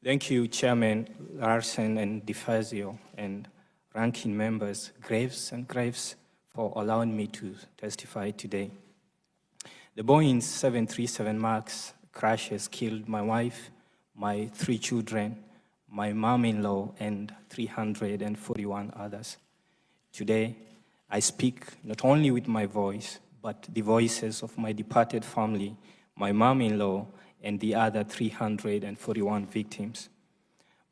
Thank you, Chairman Larsen and DeFazio, and ranking members Graves and Graves, for allowing me to testify today. The Boeing 737 MAX crashes killed my wife, my 3 children, my mom-in-law, and 341 others. Today, I speak not only with my voice, but the voices of my departed family, my mom-in-law, and the other 341 victims.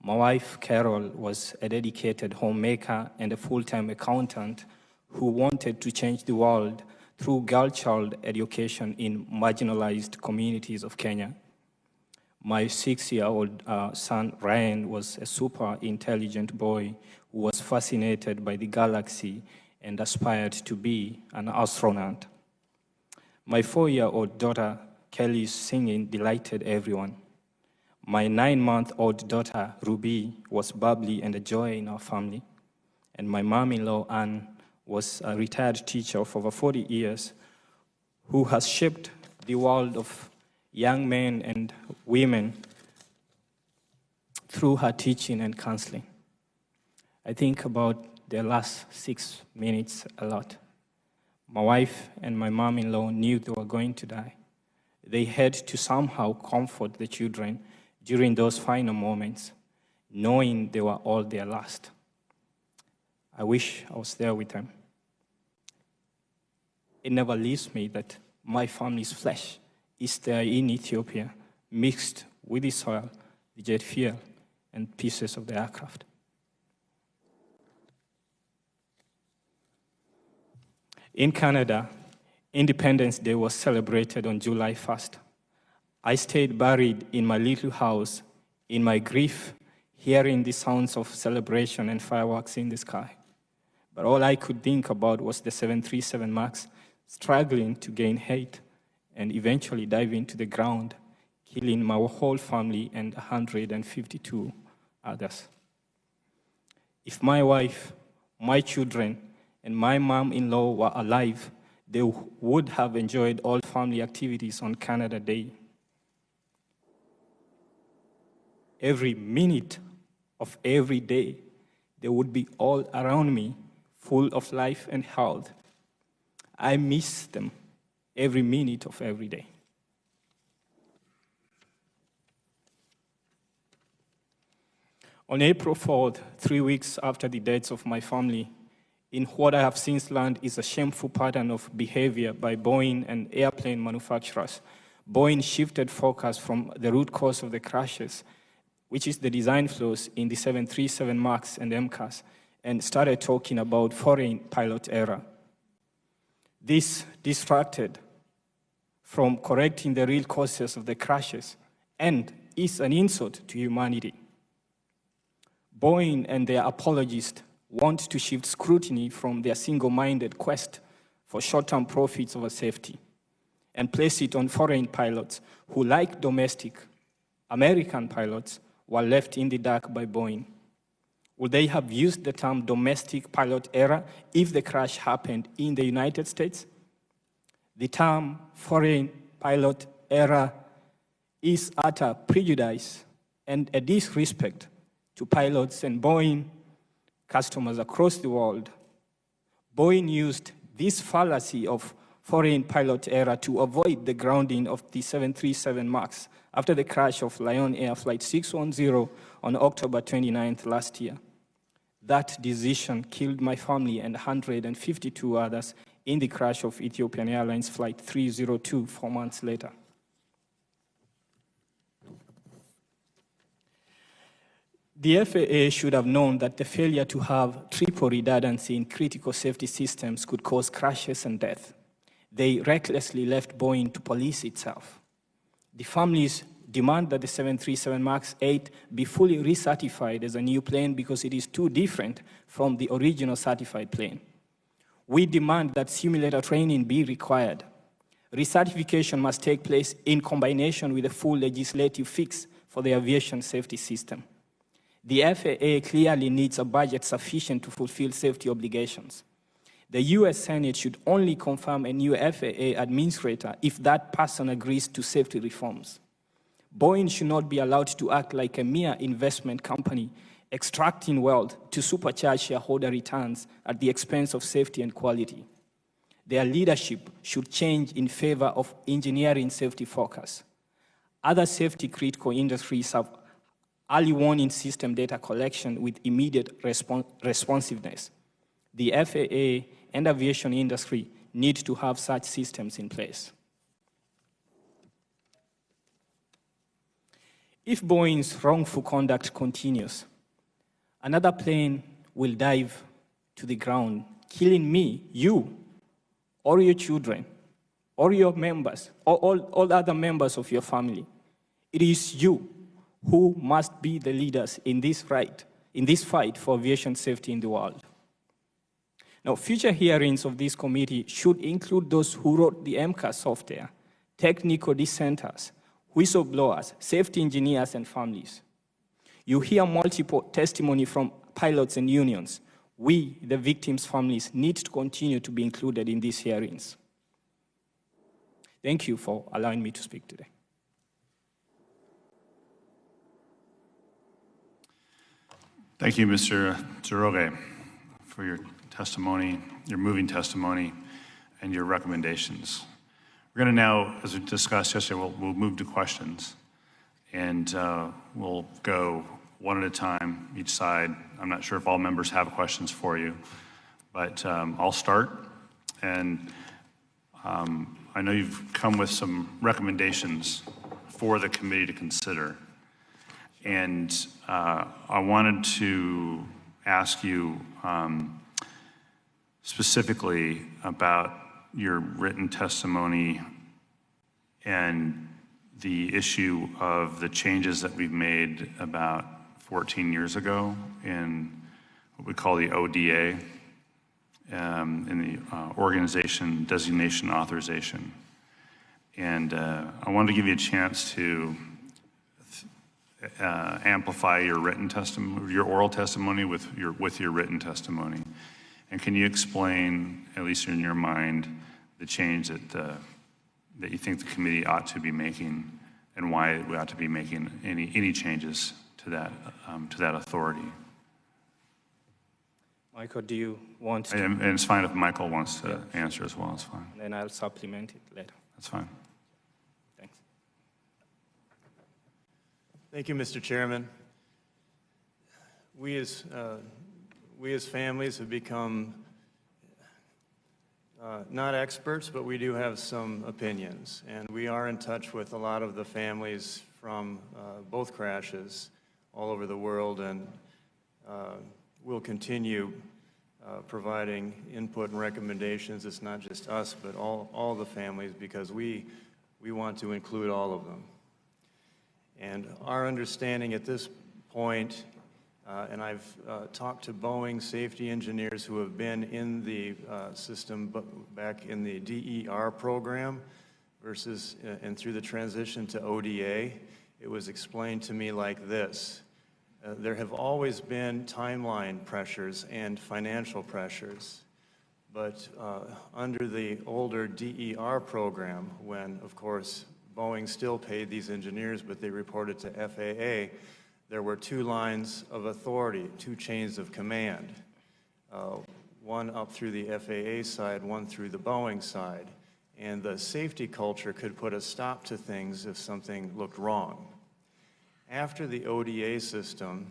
My wife, Carol, was a dedicated homemaker and a full-time accountant who wanted to change the world through girl-child education in marginalized communities of Kenya. My 6-year-old son, Ryan, was a super intelligent boy who was fascinated by the galaxy and aspired to be an astronaut. My 4-year-old daughter, Kelly's singing delighted everyone. My 9-month-old daughter, Ruby, was bubbly and a joy in our family. And my mom-in-law, Anne, was a retired teacher of over 40 years who has shaped the world of young men and women through her teaching and counseling. I think about the last 6 minutes a lot. My wife and my mom-in-law knew they were going to die. They had to somehow comfort the children during those final moments, knowing they were all their last. I wish I was there with them. It never leaves me that my family's flesh is there in Ethiopia, mixed with the soil, the jet fuel, and pieces of the aircraft. In Canada, Independence Day was celebrated on July 1st. I stayed buried in my little house, in my grief, hearing the sounds of celebration and fireworks in the sky. But all I could think about was the 737 MAX struggling to gain height and eventually diving to the ground, killing my whole family and 152 others. If my wife, my children, and my mom-in-law were alive, they would have enjoyed all family activities on Canada Day. Every minute of every day, they would be all around me, full of life and health. I miss them every minute of every day. On April 4th, 3 weeks after the deaths of my family, in what I have since learned is a shameful pattern of behavior by Boeing and airplane manufacturers, Boeing shifted focus from the root cause of the crashes, which is the design flaws in the 737 MAX and MCAS, and started talking about foreign pilot error. This distracted from correcting the real causes of the crashes and is an insult to humanity. Boeing and their apologists want to shift scrutiny from their single-minded quest for short-term profits over safety and place it on foreign pilots who, like domestic American pilots, were left in the dark by Boeing. Would they have used the term domestic pilot error if the crash happened in the United States? The term foreign pilot error is utter prejudice and a disrespect to pilots and Boeing customers across the world. Boeing used this fallacy of foreign pilot error to avoid the grounding of the 737 MAX after the crash of Lion Air Flight 610 on October 29th last year. That decision killed my family and 152 others in the crash of Ethiopian Airlines Flight 302 4 months later. The FAA should have known that the failure to have triple redundancy in critical safety systems could cause crashes and death. They recklessly left Boeing to police itself. The families demand that the 737 MAX 8 be fully recertified as a new plane because it is too different from the original certified plane. We demand that simulator training be required. Recertification must take place in combination with a full legislative fix for the aviation safety system. The FAA clearly needs a budget sufficient to fulfill safety obligations. The US Senate should only confirm a new FAA administrator if that person agrees to safety reforms. Boeing should not be allowed to act like a mere investment company, extracting wealth to supercharge shareholder returns at the expense of safety and quality. Their leadership should change in favor of engineering safety focus. Other safety-critical industries have early warning system data collection with immediate responsiveness. The FAA and aviation industry need to have such systems in place. If Boeing's wrongful conduct continues, another plane will dive to the ground, killing me, you, or your children, or your members, or all other members of your family. It is you who must be the leaders in this fight for aviation safety in the world. Now, future hearings of this committee should include those who wrote the MCAS software, technical dissenters, whistleblowers, safety engineers, and families. You hear multiple testimony from pilots and unions. We, the victims' families, need to continue to be included in these hearings. Thank you for allowing me to speak today. Thank you, Mr. Njoroge, for your testimony, your moving testimony, and your recommendations. We're going to now, as we discussed yesterday, we'll move to questions, and we'll go one at a time, each side. I'm not sure if all members have questions for you, but I'll start. And I know you've come with some recommendations for the committee to consider. And I wanted to ask you specifically about your written testimony and the issue of the changes that we've made about 14 years ago in what we call the ODA, in the Organization Designation Authorization. And I wanted to give you a chance to amplify your written testimony, your oral testimony with your written testimony. And can you explain, at least in your mind, the change that you think the committee ought to be making, and why we ought to be making any changes to that authority? Michael, do you want to? And it's fine if Michael wants to answer as well. It's fine. And then I'll supplement it later. That's fine. Thanks. Thank you, Mr. Chairman. We as families have become not experts, but we do have some opinions. And we are in touch with a lot of the families from both crashes all over the world, and we'll continue providing input and recommendations. It's not just us, but all the families, because we want to include all of them. And our understanding at this point, and I've talked to Boeing safety engineers who have been in the system back in the DER program versus and through the transition to ODA, it was explained to me like this. There have always been timeline pressures and financial pressures, but under the older DER program, when, of course, Boeing still paid these engineers, but they reported to FAA, there were two lines of authority, two chains of command, one up through the FAA side, one through the Boeing side. And the safety culture could put a stop to things if something looked wrong. After the ODA system,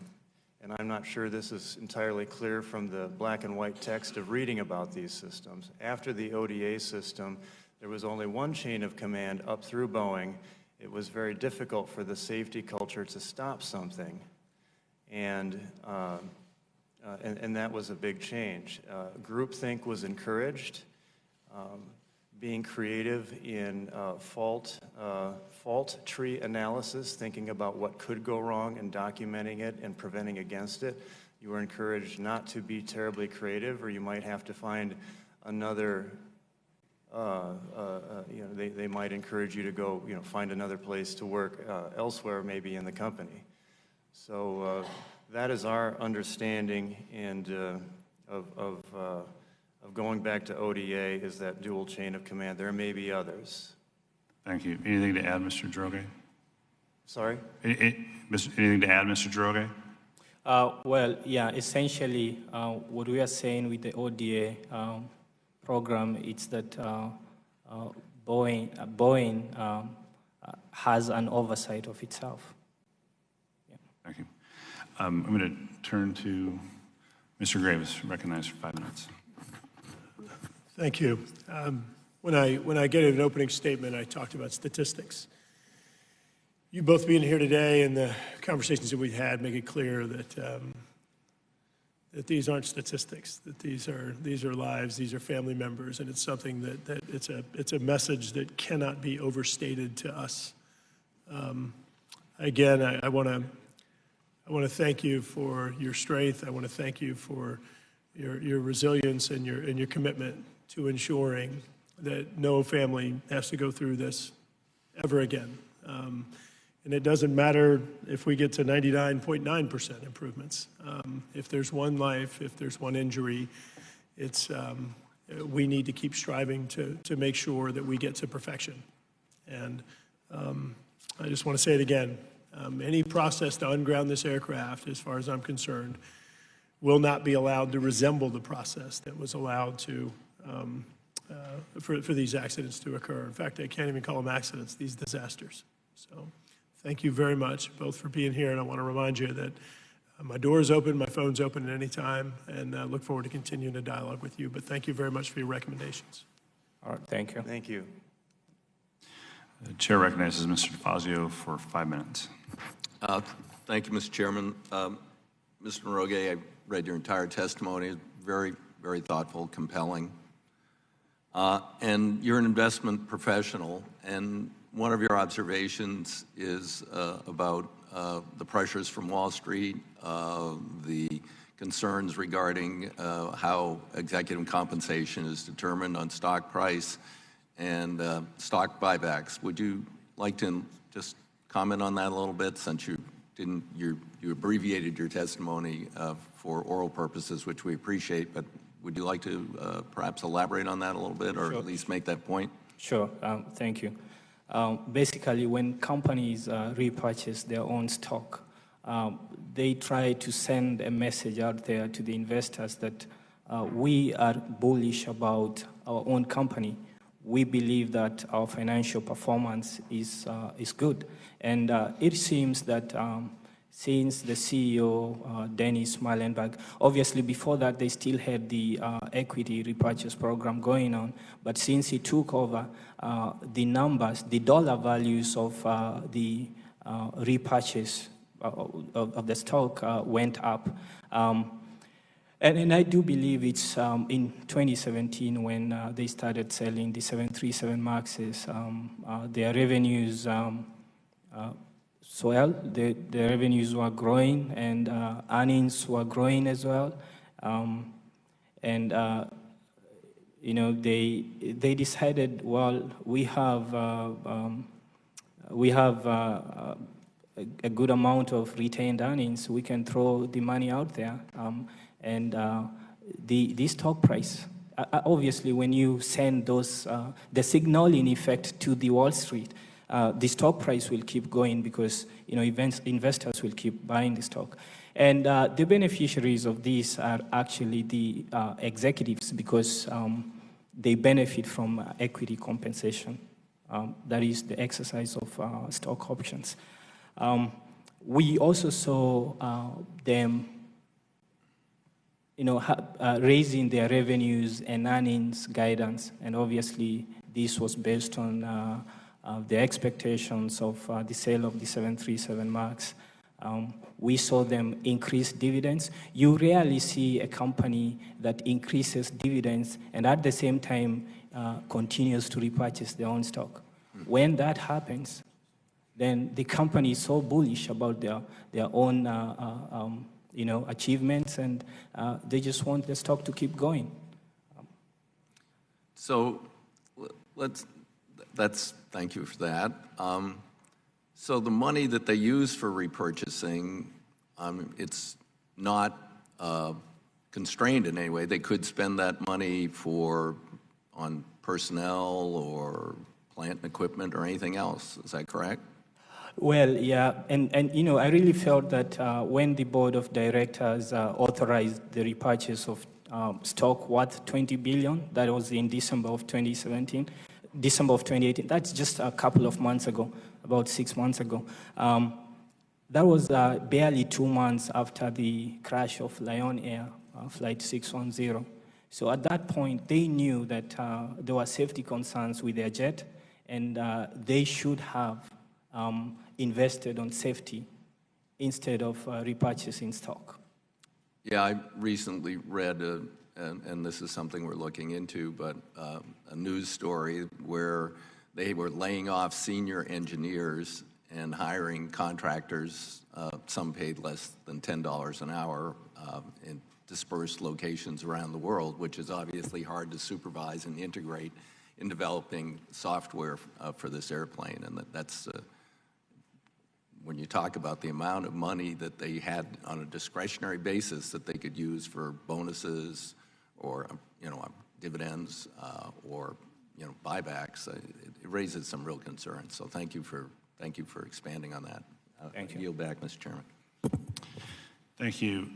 and I'm not sure this is entirely clear from the black and white text of reading about these systems, after the ODA system, there was only one chain of command up through Boeing. It was very difficult for the safety culture to stop something, and that was a big change. Groupthink was encouraged. Being creative in fault tree analysis, thinking about what could go wrong and documenting it and preventing against it. You were encouraged not to be terribly creative, or you might have to find another. They might encourage you to go, find another place to work elsewhere, maybe in the company. So that is our understanding, and of going back to ODA is that dual chain of command. There may be others. Thank you. Anything to add, Mr. Njoroge? Sorry? Anything to add, Mr. Njoroge? Well, yeah, essentially, what we are saying with the ODA program is that Boeing has an oversight of itself. Yeah. Thank you. I'm going to turn to Mr. Graves, recognized for 5 minutes. Thank you. When I gave an opening statement, I talked about statistics. You both being here today and the conversations that we've had make it clear that that these aren't statistics, that these are lives, these are family members, and it's something that it's a message that cannot be overstated to us. Again, I want to thank you for your strength. I want to thank you for your resilience and your commitment to ensuring that no family has to go through this ever again. And it doesn't matter if we get to 99.9% improvements. If there's one life, if there's one injury, we need to keep striving to make sure that we get to perfection. And I just want to say it again. Any process to unground this aircraft, as far as I'm concerned, will not be allowed to resemble the process that was allowed to for these accidents to occur. In fact, I can't even call them accidents, these disasters. So thank you very much, both for being here, and I want to remind you that my door is open, my phone's open at any time, and I look forward to continuing the dialogue with you. But thank you very much for your recommendations. All right, thank you. Thank you. The chair recognizes Mr. DeFazio for 5 minutes. Thank you, Mr. Chairman. Mr. Njoroge, I read your entire testimony. Very, very thoughtful, compelling. And you're an investment professional, and one of your observations is about the pressures from Wall Street, the concerns regarding how executive compensation is determined on stock price and stock buybacks. Would you like to just comment on that a little bit, since you didn't, you abbreviated your testimony for oral purposes, which we appreciate, but would you like to perhaps elaborate on that a little bit, or Sure. at least make that point? Sure, thank you. Basically, when companies repurchase their own stock, they try to send a message out there to the investors that we are bullish about our own company. We believe that our financial performance is good. And it seems that since the CEO, Dennis Muilenburg, obviously before that they still had the equity repurchase program going on, but since he took over, the numbers, the dollar values of the repurchase of the stock went up. And I do believe it's in 2017 when they started selling the 737 MAXs, their revenues swell, the revenues were growing, and earnings were growing as well. You know, they decided, well, we have a good amount of retained earnings. We can throw the money out there. The stock price, obviously when you send those, the signaling effect to the Wall Street, the stock price will keep going because, you know, investors will keep buying the stock. And the beneficiaries of this are actually the executives, because they benefit from equity compensation. That is the exercise of stock options. We also saw them, you know, raising their revenues and earnings guidance, and obviously this was based on the expectations of the sale of the 737 MAX. We saw them increase dividends. You rarely see a company that increases dividends and at the same time continues to repurchase their own stock. When that happens, then the company is so bullish about their own you know, achievements, and they just want the stock to keep going. So thank you for that. So the money that they use for repurchasing, it's not constrained in any way. They could spend that money on personnel or plant and equipment or anything else. Is that correct? Well, yeah, and you know, I really felt that when the board of directors authorized the repurchase of stock worth 20 billion, that was in December of 2017, December of 2018, that's just a couple of months ago, about 6 months ago. That was barely 2 months after the crash of Lion Air Flight 610. So at that point, they knew that there were safety concerns with their jet, and they should have invested on safety instead of repurchasing stock. Yeah, I recently read, and this is something we're looking into, but a news story where they were laying off senior engineers and hiring contractors, some paid less than $10 an hour, in dispersed locations around the world, which is obviously hard to supervise and integrate in developing software for this airplane. And that's, when you talk about the amount of money that they had on a discretionary basis that they could use for bonuses or, you know, dividends or, you know, buybacks, it raises some real concerns. So thank you for expanding on that. Thank you. I yield back, Mr. Chairman. Thank you.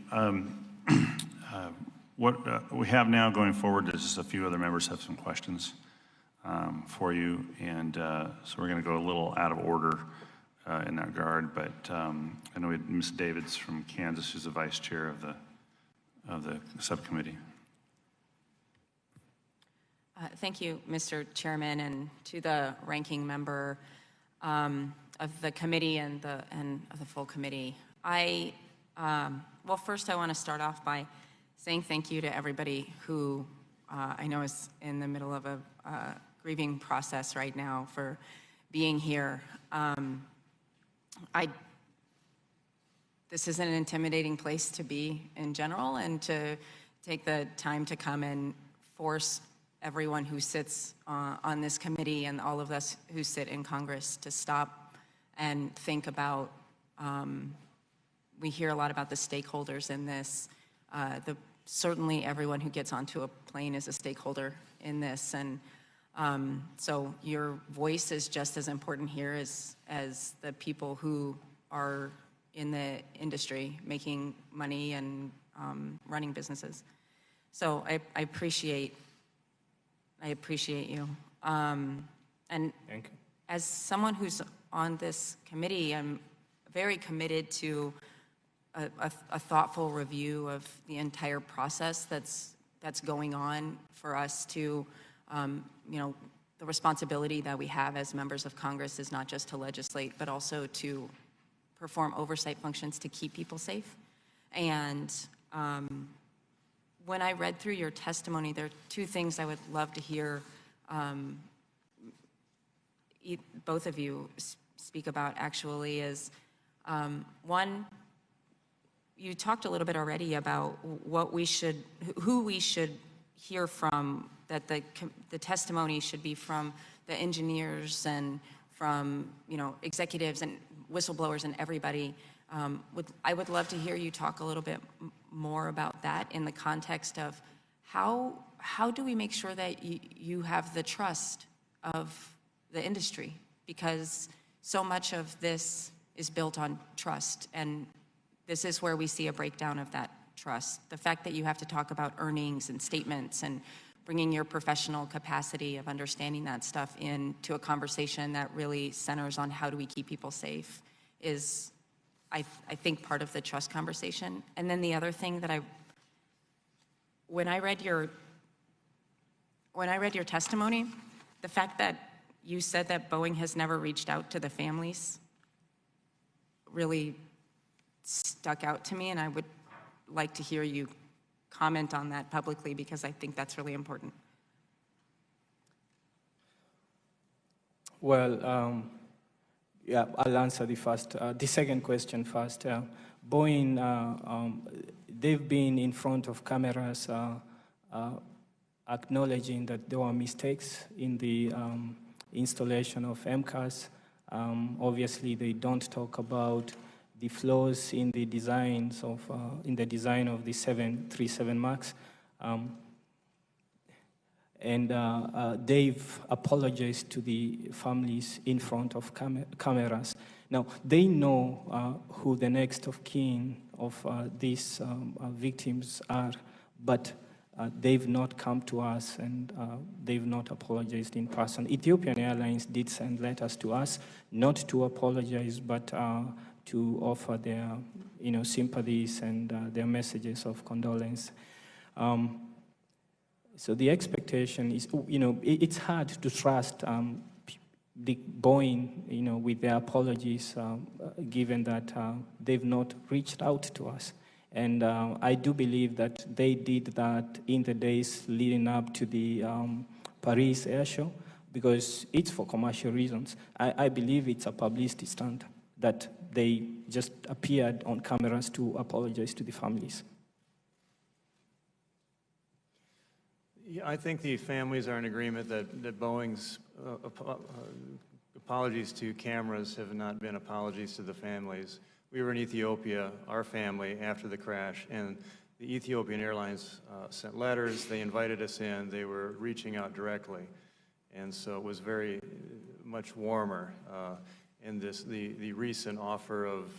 What we have now going forward is just a few other members have some questions for you, and so we're going to go a little out of order in that regard. But I know we had Ms. Davids from Kansas, who's the vice chair of the subcommittee. Thank you, Mr. Chairman, and to the ranking member of the committee and of the full committee. Well, first I want to start off by saying thank you to everybody who I know is in the middle of a grieving process right now for being here. This is an intimidating place to be in general, and to take the time to come and force everyone who sits on this committee and all of us who sit in Congress to stop and think about, we hear a lot about the stakeholders in this. Certainly everyone who gets onto a plane is a stakeholder in this, and so your voice is just as important here as the people who are in the industry making money and running businesses. So I appreciate you. And Thank you. as someone who's on this committee, I'm very committed to a thoughtful review of the entire process that's going on for us to, you know, the responsibility that we have as members of Congress is not just to legislate, but also to perform oversight functions to keep people safe. And when I read through your testimony, there are two things I would love to hear both of you speak about, actually, is one, you talked a little bit already about who we should hear from, that the testimony should be from the engineers and from, you know, executives and whistleblowers and everybody. I would love to hear you talk a little bit more about that in the context of how do we make sure that you have the trust of the industry? Because so much of this is built on trust, and this is where we see a breakdown of that trust. The fact that you have to talk about earnings and statements and bringing your professional capacity of understanding that stuff into a conversation that really centers on how do we keep people safe is, I think, part of the trust conversation. And then the other thing that when I read your testimony, the fact that you said that Boeing has never reached out to the families really stuck out to me, and I would like to hear you comment on that publicly, because I think that's really important. Well, yeah, I'll answer the second question first. Boeing, they've been in front of cameras acknowledging that there were mistakes in the installation of MCAS. Obviously, they don't talk about the flaws in the designs of design of the 737 MAX. And they've apologized to the families in front of cameras. Now, they know who the next of kin of these victims are, but they've not come to us and they've not apologized in person. Ethiopian Airlines did send letters to us, not to apologize, but to offer their sympathies and their messages of condolence. So the expectation is, it's hard to trust the Boeing, with their apologies, given that they've not reached out to us. And I do believe that they did that in the days leading up to the Paris Air Show, because it's for commercial reasons. I believe it's a publicity stunt that they just appeared on cameras to apologize to the families. Yeah, I think the families are in agreement that Boeing's apologies to cameras have not been apologies to the families. We were in Ethiopia, our family, after the crash, and the Ethiopian Airlines sent letters, they invited us in, they were reaching out directly. And so it was very much warmer. And the recent offer of,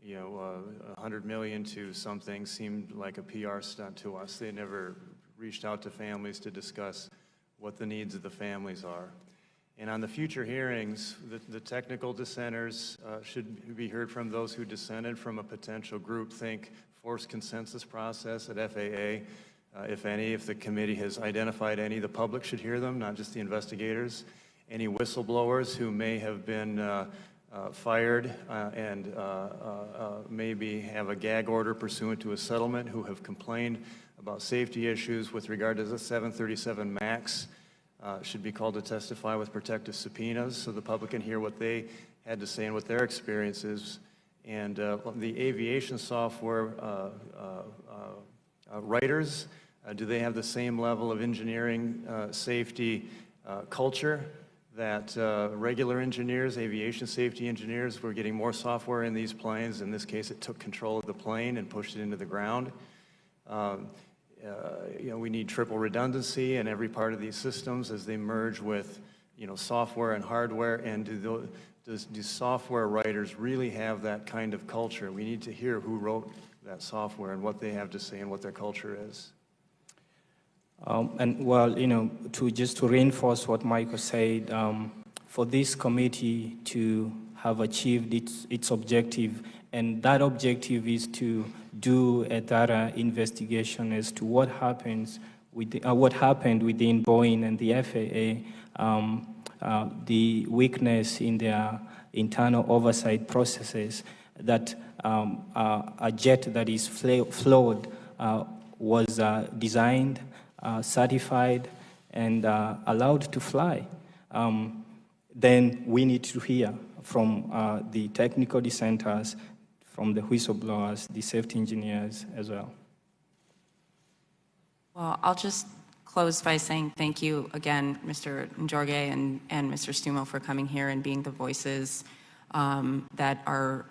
$100 million to something seemed like a PR stunt to us. They never reached out to families to discuss what the needs of the families are. And on the future hearings, the technical dissenters should be heard from, those who dissented from a potential groupthink forced consensus process at FAA. If any, if the committee has identified any, the public should hear them, not just the investigators. Any whistleblowers who may have been fired and maybe have a gag order pursuant to a settlement, who have complained about safety issues with regard to the 737 MAX, should be called to testify with protective subpoenas so the public can hear what they had to say and what their experience is. And the aviation software writers, do they have the same level of engineering safety culture that regular engineers, aviation safety engineers, were getting more software in these planes? In this case, it took control of the plane and pushed it into the ground. We need triple redundancy in every part of these systems as they merge with, software and hardware. And do software writers really have that kind of culture? We need to hear who wrote that software and what they have to say and what their culture is. To reinforce what Michael said, for this committee to have achieved its objective, and that objective is to do a thorough investigation as to what happened within Boeing and the FAA, the weakness in their internal oversight processes, that a jet that is flawed was designed, certified, and allowed to fly. Then we need to hear from the technical dissenters, from the whistleblowers, the safety engineers as well. Well, I'll just close by saying thank you again, Mr. Njoroge and Mr. Stumo, for coming here and being the voices that are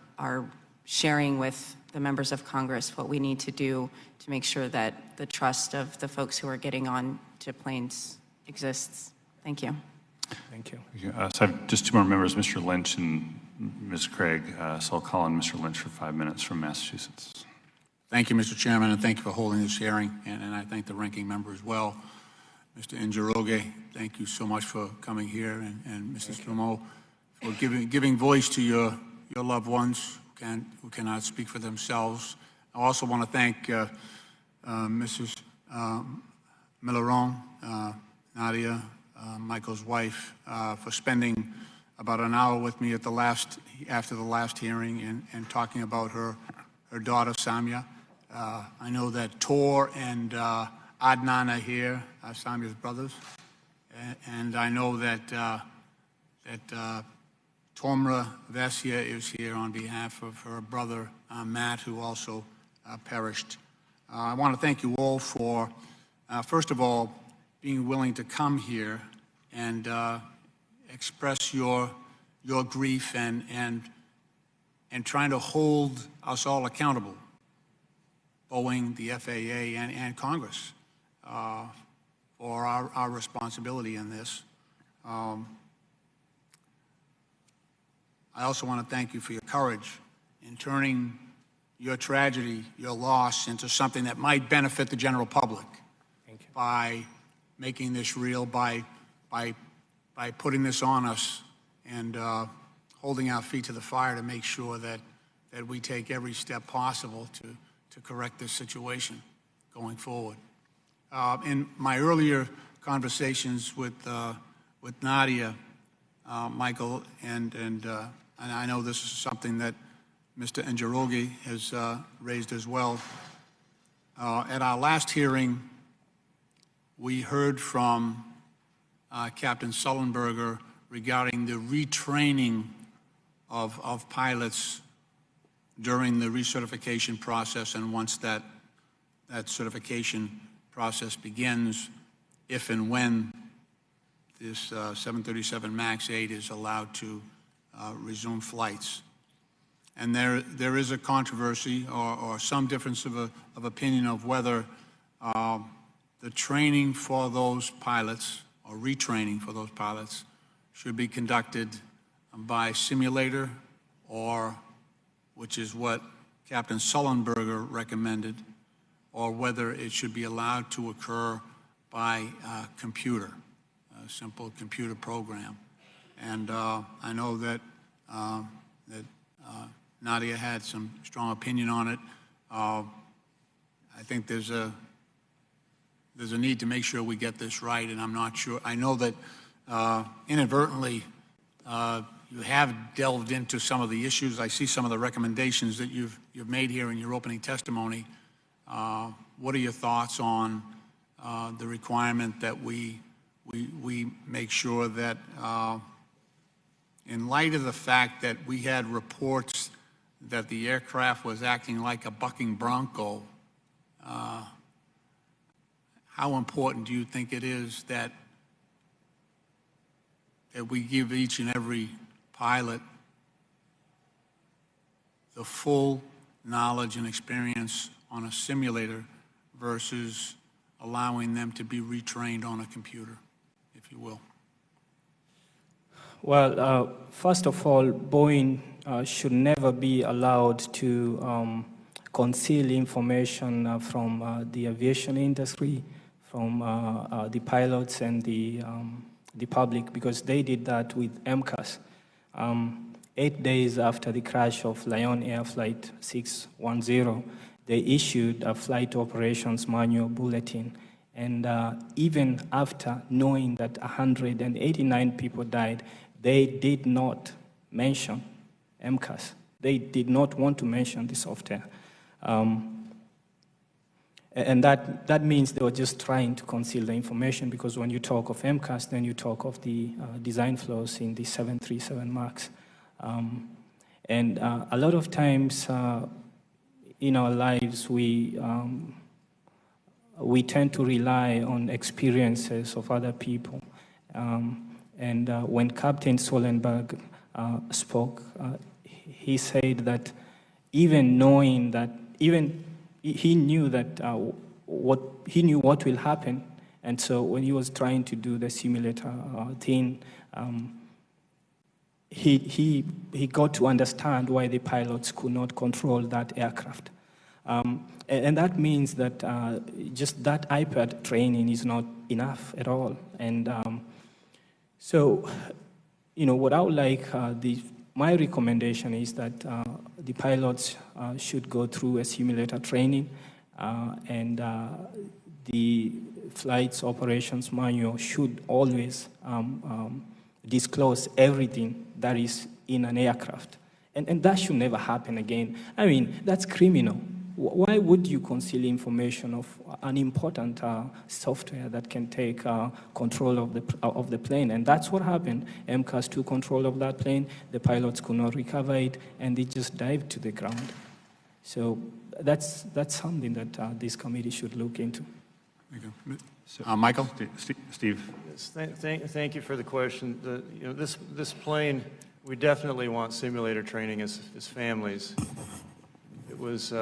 sharing with the members of Congress what we need to do to make sure that the trust of the folks who are getting on to planes exists. Thank you. Thank you. So I have just two more members, Mr. Lynch and Ms. Craig. So I'll call on Mr. Lynch for 5 minutes from Massachusetts. Thank you, Mr. Chairman, and thank you for holding this hearing, and I thank the ranking member as well. Mr. Njoroge, thank you so much for coming here, and Mrs. Stumo, for giving voice to your loved ones who cannot speak for themselves. I also want to thank Mrs. Milleron, Nadia, Michael's wife, for spending about an hour with me after the last hearing and talking about her daughter, Samya. I know that Tor and Adnan are here, Samya's brothers, and I know that Tomra Vesia is here on behalf of her brother, Matt, who also perished. I want to thank you all for, first of all, being willing to come here and express your grief and trying to hold us all accountable, Boeing, the FAA, and Congress, for our responsibility in this. I also want to thank you for your courage in turning your tragedy, your loss, into something that might benefit the general public. Thank you. By making this real, by putting this on us and holding our feet to the fire to make sure that we take every step possible to correct this situation going forward. In my earlier conversations with Nadia, Michael, and I know this is something that Mr. Njoroge has raised as well. At our last hearing, we heard from Captain Sullenberger regarding the retraining of pilots during the recertification process, and once that certification process begins, if and when this 737 MAX 8 is allowed to resume flights. And there is a controversy or some difference of opinion of whether the training for those pilots or retraining for those pilots should be conducted by simulator, or, which is what Captain Sullenberger recommended, or whether it should be allowed to occur by computer, a simple computer program. And I know that Nadia had some strong opinion on it. I think there's a need to make sure we get this right, and I'm not sure. I know that inadvertently you have delved into some of the issues. I see some of the recommendations that you've made here in your opening testimony. What are your thoughts on the requirement that we make sure that, in light of the fact that we had reports that the aircraft was acting like a bucking bronco, how important do you think it is that we give each and every pilot the full knowledge and experience on a simulator versus allowing them to be retrained on a computer, if you will? Well, first of all, Boeing should never be allowed to conceal information from the aviation industry, from the pilots and the public, because they did that with MCAS. 8 days after the crash of Lion Air Flight 610, they issued a flight operations manual bulletin. And even after knowing that 189 people died, they did not mention MCAS. They did not want to mention the software. And that means they were just trying to conceal the information, because when you talk of MCAS, then you talk of the design flaws in the 737 MAX. And a lot of times in our lives, we tend to rely on experiences of other people. And when Captain Sullenberger spoke, he said that even knowing that, he knew that he knew what will happen, and so when he was trying to do the simulator thing, he got to understand why the pilots could not control that aircraft, and that means that just that iPad training is not enough at all, and so what I would like my recommendation is that the pilots should go through a simulator training, and the flight's operations manual should always disclose everything that is in an aircraft. And that should never happen again. I mean, that's criminal. Why would you conceal information of an important software that can take control of the plane? And that's what happened. MCAS took control of that plane. The pilots could not recover it, and they just dived to the ground. So that's something that this committee should look into. Thank you. Michael? Steve? Yes, thank you for the question. This plane, we definitely want simulator training as families. It was,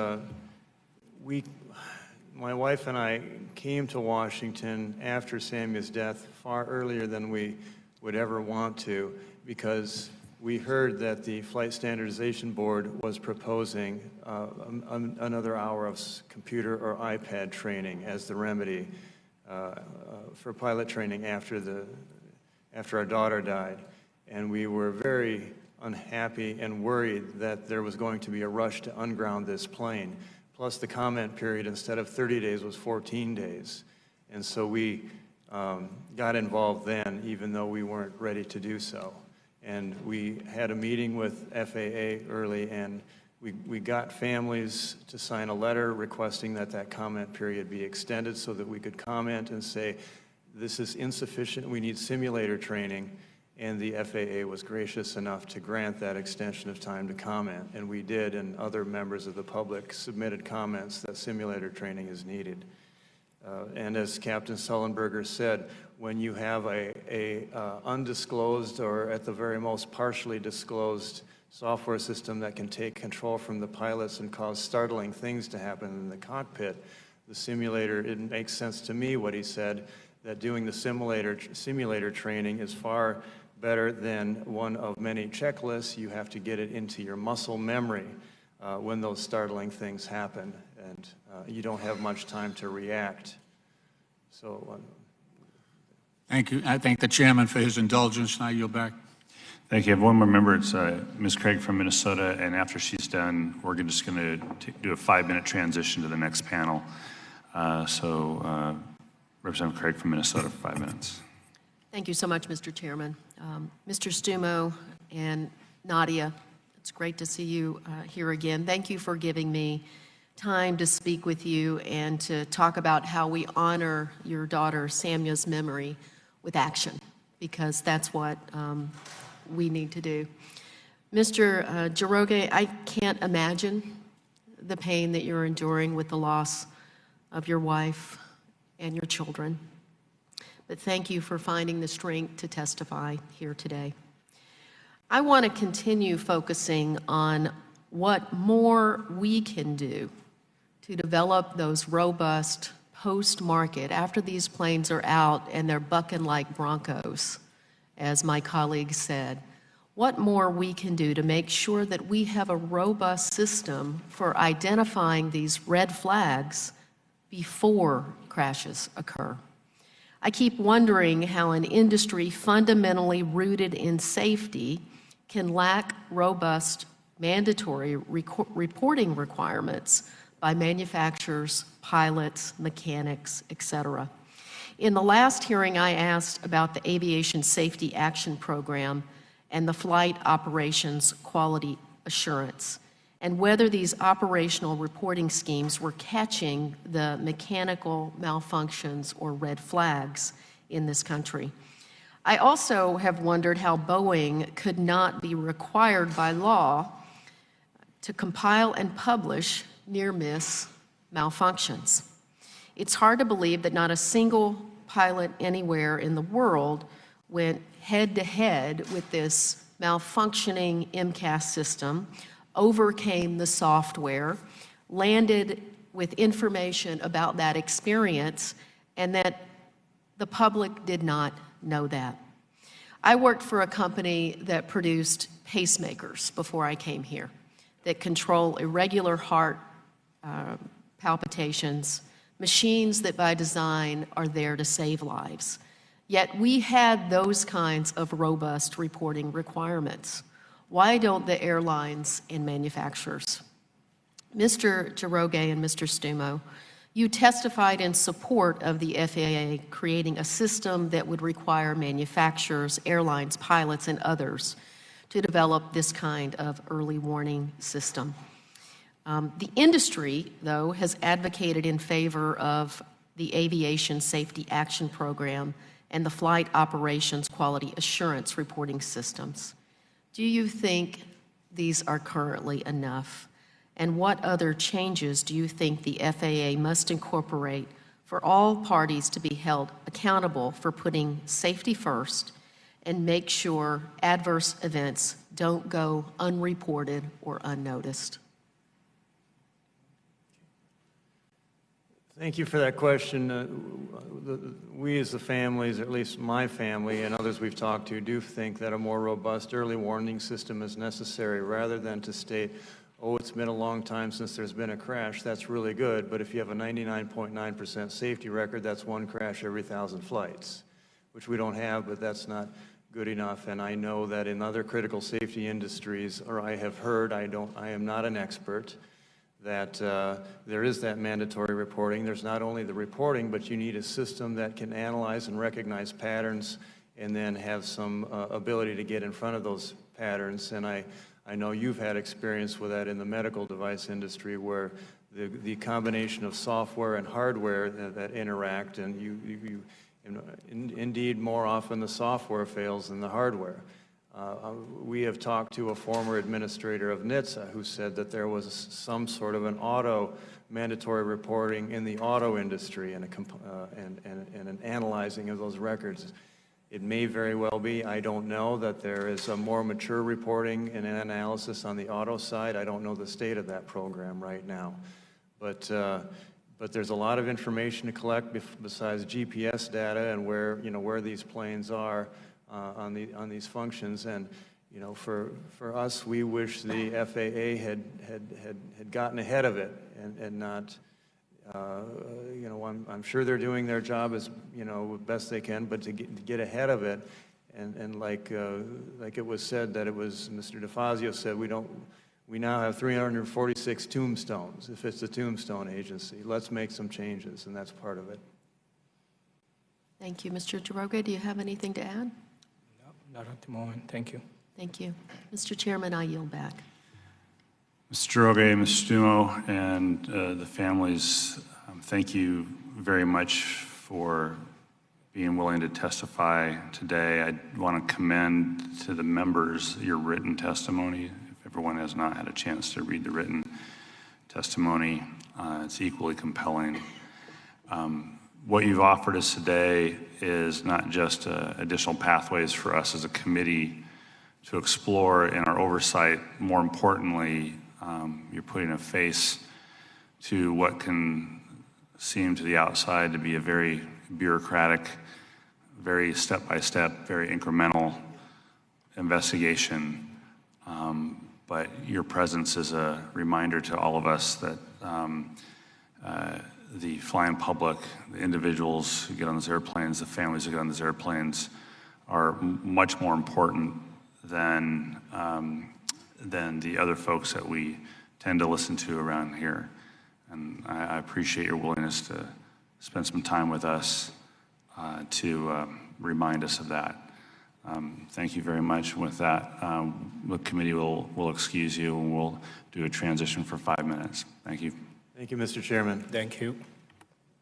my wife and I came to Washington after Samya's death far earlier than we would ever want to, because we heard that the Flight Standardization Board was proposing another hour of computer or iPad training as the remedy for pilot training after our daughter died. And we were very unhappy and worried that there was going to be a rush to unground this plane. Plus the comment period, instead of 30 days, was 14 days. And so we got involved then, even though we weren't ready to do so. And we had a meeting with FAA early, and we got families to sign a letter requesting that that comment period be extended so that we could comment and say, this is insufficient, we need simulator training. And the FAA was gracious enough to grant that extension of time to comment. And we did, and other members of the public submitted comments that simulator training is needed. And as Captain Sullenberger said, when you have a undisclosed or at the very most partially disclosed software system that can take control from the pilots and cause startling things to happen in the cockpit, the simulator, it makes sense to me what he said, that doing the simulator training is far better than one of many checklists. You have to get it into your muscle memory when those startling things happen, and you don't have much time to react. So, Thank you. I thank the chairman for his indulgence. Now I yield back. Thank you. I have one more member. It's Ms. Craig from Minnesota, and after she's done, we're just going to do a 5-minute transition to the next panel. Representative Craig from Minnesota for 5 minutes. Thank you so much, Mr. Chairman. Mr. Stumo and Nadia, it's great to see you here again. Thank you for giving me time to speak with you and to talk about how we honor your daughter Samya's memory with action, because that's what we need to do. Mr. Njoroge, I can't imagine the pain that you're enduring with the loss of your wife and your children. But thank you for finding the strength to testify here today. I want to continue focusing on what more we can do to develop those robust post-market, after these planes are out and they're bucking like broncos, as my colleague said, what more we can do to make sure that we have a robust system for identifying these red flags before crashes occur. I keep wondering how an industry fundamentally rooted in safety can lack robust mandatory reporting requirements by manufacturers, pilots, mechanics, et cetera. In the last hearing, I asked about the Aviation Safety Action Program and the Flight Operations Quality Assurance, and whether these operational reporting schemes were catching the mechanical malfunctions or red flags in this country. I also have wondered how Boeing could not be required by law to compile and publish near-miss malfunctions. It's hard to believe that not a single pilot anywhere in the world went head-to-head with this malfunctioning MCAS system, overcame the software, landed with information about that experience, and that the public did not know that. I worked for a company that produced pacemakers before I came here, that control irregular heart palpitations, machines that by design are there to save lives. Yet we had those kinds of robust reporting requirements. Why don't the airlines and manufacturers? Mr. Njoroge and Mr. Stumo, you testified in support of the FAA creating a system that would require manufacturers, airlines, pilots, and others to develop this kind of early warning system. The industry, though, has advocated in favor of the Aviation Safety Action Program and the Flight Operations Quality Assurance reporting systems. Do you think these are currently enough? And what other changes do you think the FAA must incorporate for all parties to be held accountable for putting safety first and make sure adverse events don't go unreported or unnoticed? Thank you for that question. We as the families, or at least my family and others we've talked to, do think that a more robust early warning system is necessary rather than to state, oh, it's been a long time since there's been a crash. That's really good, but if you have a 99.9% safety record, that's one crash every 1,000 flights, which we don't have, but that's not good enough. And I know that in other critical safety industries, or I have heard, I am not an expert, that there is that mandatory reporting. There's not only the reporting, but you need a system that can analyze and recognize patterns and then have some ability to get in front of those patterns. And I know you've had experience with that in the medical device industry, where the combination of software and hardware that interact, and indeed more often the software fails than the hardware. We have talked to a former administrator of NHTSA who said that there was some sort of an auto mandatory reporting in the auto industry and an analyzing of those records. It may very well be, I don't know, that there is a more mature reporting and an analysis on the auto side. I don't know the state of that program right now. But there's a lot of information to collect besides GPS data and where these planes are on these functions. And for us, we wish the FAA had gotten ahead of it and not. I'm sure they're doing their job as best they can, but to get ahead of it, and like it was said, that it was Mr. DeFazio said, we now have 346 tombstones. If it's the tombstone agency, let's make some changes, and that's part of it. Thank you. Mr. Njoroge, do you have anything to add? No, not at the moment. Thank you. Thank you. Mr. Chairman, I yield back. Mr. Njoroge, Ms. Stumo, and the families, thank you very much for being willing to testify today. I want to commend to the members your written testimony. If everyone has not had a chance to read the written testimony, it's equally compelling. What you've offered us today is not just additional pathways for us as a committee to explore in our oversight. More importantly, you're putting a face to what can seem to the outside to be a very bureaucratic, very step-by-step, very incremental investigation. But your presence is a reminder to all of us that the flying public, the individuals who get on those airplanes, the families who get on those airplanes, are much more important than the other folks that we tend to listen to around here. And I appreciate your willingness to spend some time with us to remind us of that. Thank you very much. With that, the committee will excuse you, and we'll do a transition for 5 minutes. Thank you. Thank you, Mr. Chairman. Thank you.